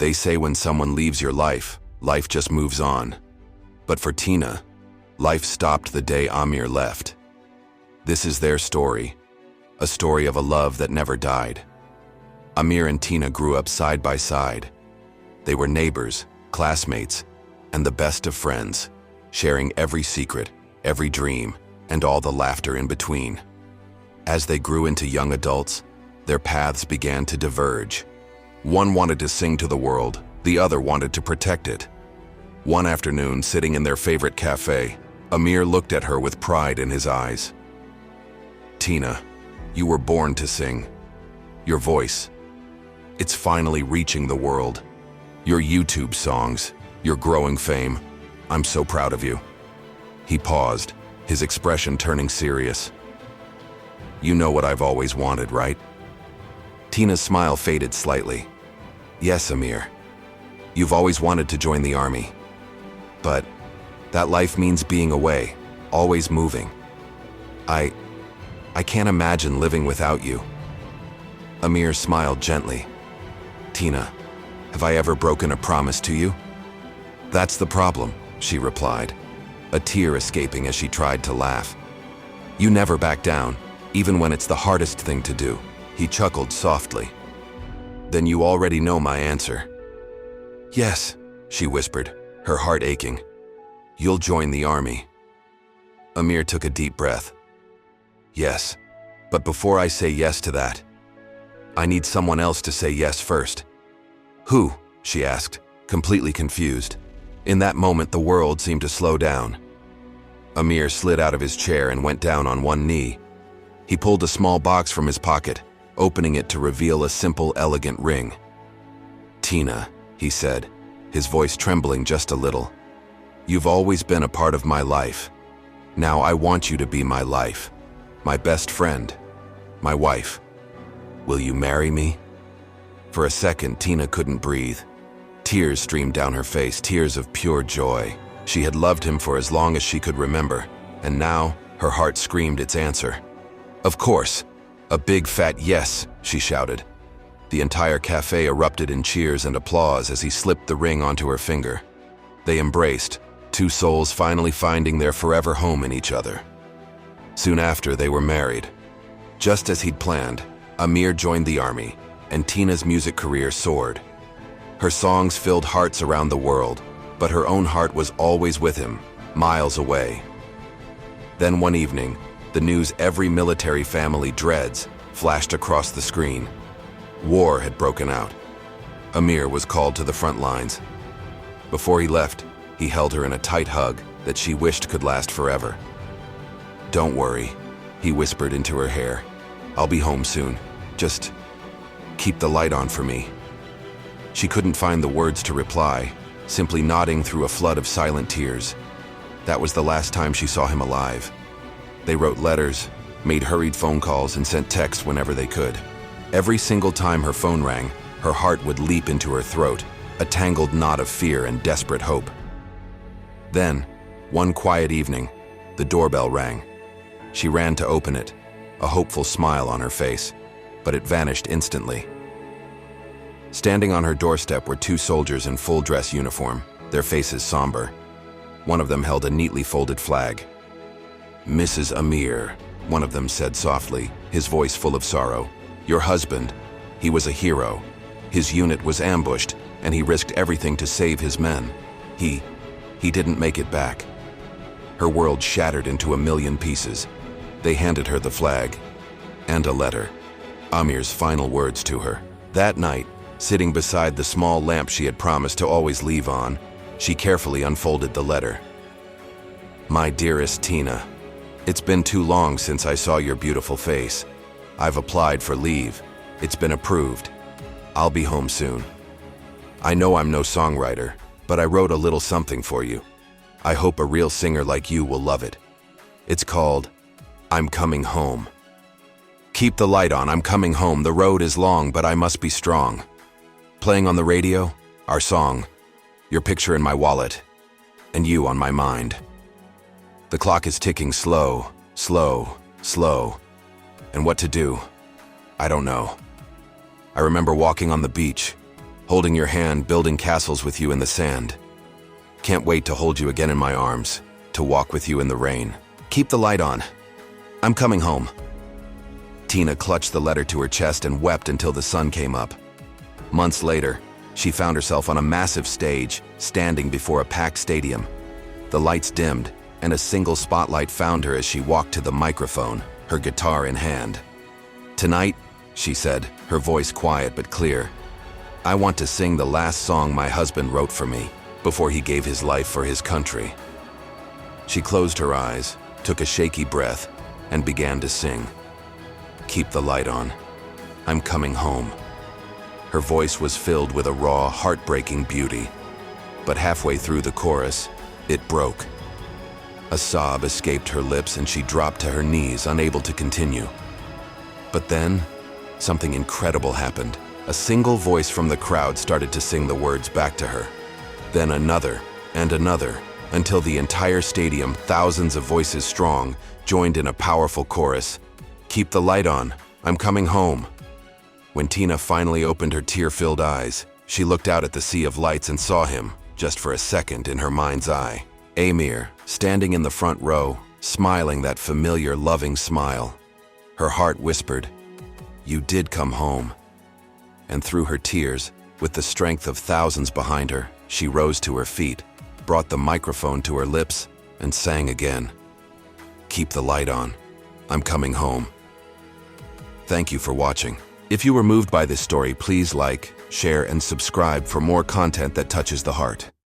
They say when someone leaves your life, life just moves on. But for Tina, life stopped the day Amir left. This is their story, a story of a love that never died. Amir and Tina grew up side by side. They were neighbors, classmates, and the best of friends, sharing every secret, every dream, and all the laughter in between. As they grew into young adults, their paths began to diverge. One wanted to sing to the world, the other wanted to protect it. One afternoon, sitting in their favorite cafe, Amir looked at her with pride in his eyes. "Tina, you were born to sing. Your voice, it's finally reaching the world. Your YouTube songs, your growing fame, I'm so proud of you." He paused, his expression turning serious. "You know what I've always wanted, right?" Tina's smile faded slightly. "Yes, Amir. You've always wanted to join the army. But that life means being away, always moving. I can't imagine living without you." Amir smiled gently. "Tina, have I ever broken a promise to you?" "That's the problem," she replied, a tear escaping as she tried to laugh. "You never back down, even when it's the hardest thing to do." He chuckled softly. "Then you already know my answer." "Yes," she whispered, her heart aching. "You'll join the army." Amir took a deep breath. "Yes, but before I say yes to that, I need someone else to say yes first." "Who?" she asked, completely confused. In that moment, the world seemed to slow down. Amir slid out of his chair and went down on one knee. He pulled a small box from his pocket, opening it to reveal a simple, elegant ring. "Tina," he said, his voice trembling just a little, "you've always been a part of my life. Now I want you to be my life, my best friend, my wife. Will you marry me?" For a second, Tina couldn't breathe. Tears streamed down her face, tears of pure joy. She had loved him for as long as she could remember, and now her heart screamed its answer. "Of course, a big fat yes," she shouted. The entire cafe erupted in cheers and applause as he slipped the ring onto her finger. They embraced, two souls finally finding their forever home in each other. Soon after, they were married. Just as he'd planned, Amir joined the army, and Tina's music career soared. Her songs filled hearts around the world, but her own heart was always with him, miles away. Then one evening, the news every military family dreads flashed across the screen. War had broken out. Amir was called to the front lines. Before he left, he held her in a tight hug that she wished could last forever. "Don't worry," he whispered into her hair. "I'll be home soon. Just keep the light on for me." She couldn't find the words to reply, simply nodding through a flood of silent tears. That was the last time she saw him alive. They wrote letters, made hurried phone calls, and sent texts whenever they could. Every single time her phone rang, her heart would leap into her throat, a tangled knot of fear and desperate hope. Then, one quiet evening, the doorbell rang. She ran to open it, a hopeful smile on her face, but it vanished instantly. Standing on her doorstep were two soldiers in full dress uniform, their faces somber. One of them held a neatly folded flag. "Mrs. Amir," one of them said softly, his voice full of sorrow. "Your husband, he was a hero. His unit was ambushed, and he risked everything to save his men. He didn't make it back." Her world shattered into a million pieces. They handed her the flag and a letter, Amir's final words to her. That night, sitting beside the small lamp she had promised to always leave on, she carefully unfolded the letter. "My dearest Tina, it's been too long since I saw your beautiful face. I've applied for leave. It's been approved. I'll be home soon. I know I'm no songwriter, but I wrote a little something for you. I hope a real singer like you will love it. It's called I'm Coming Home. Keep the light on, I'm coming home. The road is long, but I must be strong. Playing on the radio, our song, your picture in my wallet, and you on my mind. The clock is ticking slow, slow, slow. And what to do, I don't know. I remember walking on the beach, holding your hand, building castles with you in the sand. Can't wait to hold you again in my arms, to walk with you in the rain. Keep the light on. I'm coming home. Tina clutched the letter to her chest and wept until the sun came up. Months later, she found herself on a massive stage, standing before a packed stadium. The lights dimmed, and a single spotlight found her as she walked to the microphone, her guitar in hand. "Tonight," she said, her voice quiet but clear, "I want to sing the last song my husband wrote for me before he gave his life for his country." She closed her eyes, took a shaky breath, and began to sing. "Keep the light on. I'm coming home." Her voice was filled with a raw, heartbreaking beauty. But halfway through the chorus, it broke. A sob escaped her lips and she dropped to her knees, unable to continue. But then, something incredible happened. A single voice from the crowd started to sing the words back to her. Then another, and another, until the entire stadium, thousands of voices strong, joined in a powerful chorus. "Keep the light on. I'm coming home." When Tina finally opened her tear-filled eyes, she looked out at the sea of lights and saw him, just for a second in her mind's eye. Amir, standing in the front row, smiling that familiar, loving smile. Her heart whispered, "You did come home." And through her tears, with the strength of thousands behind her, she rose to her feet, brought the microphone to her lips, and sang again. "Keep the light on. I'm coming home." Thank you for watching. If you were moved by this story, please like, share, and subscribe for more content that touches the heart.